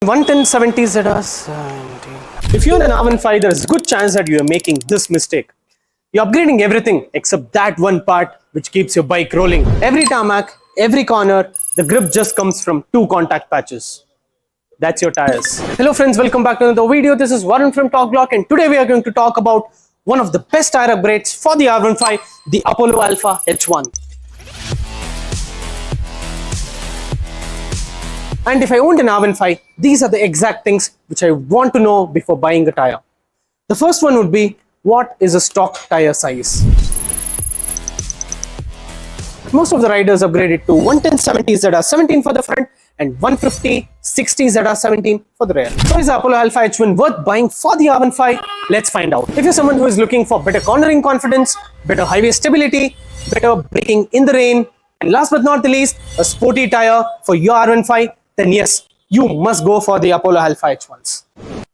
110/70 ZR17. If you're an R15, there's a good chance that you're making this mistake. You're upgrading everything except that one part which keeps your bike rolling. Every tarmac, every corner, the grip just comes from 2 contact patches. That's your tires. Hello friends, welcome back to another video. This is Varun from Talk Block, and today we are going to talk about one of the best tire upgrades for the R15, the Apollo Alpha H1. And if I owned an R15, these are the exact things which I want to know before buying a tire. The first one would be, what is a stock tire size? Most of the riders upgraded to 110/70 ZR17 for the front and 150/60 ZR17 for the rear. So is the Apollo Alpha H1 worth buying for the R15? Let's find out. If you're someone who is looking for better cornering confidence, better highway stability, better braking in the rain, and last but not the least, a sporty tire for your R15, then yes, you must go for the Apollo Alpha H1s.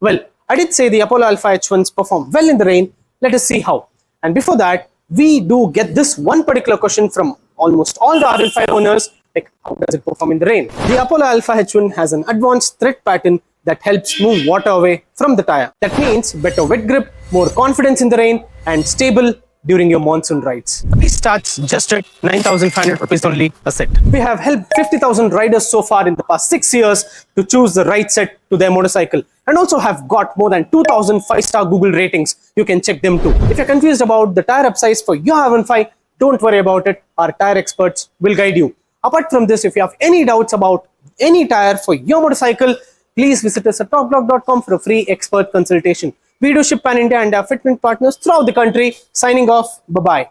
Well, I did say the Apollo Alpha H1s perform well in the rain. Let us see how. And before that, we do get this one particular question from almost all the R15 owners, like how does it perform in the rain? The Apollo Alpha H1 has an advanced thread pattern that helps move water away from the tire. That means better wet grip, more confidence in the rain, and stable during your monsoon rides. This starts just at 9,500 rupees only a set. We have helped 50,000 riders so far in the past 6 years to choose the right set to their motorcycle, and also have got more than 2,000 5-star Google ratings. You can check them too. If you're confused about the tire upsize for your R15, don't worry about it. Our tire experts will guide you. Apart from this, if you have any doubts about any tire for your motorcycle, please visit us at talkblock.com for a free expert consultation. We do ship pan India and have fitment partners throughout the country. Signing off. Bye-bye.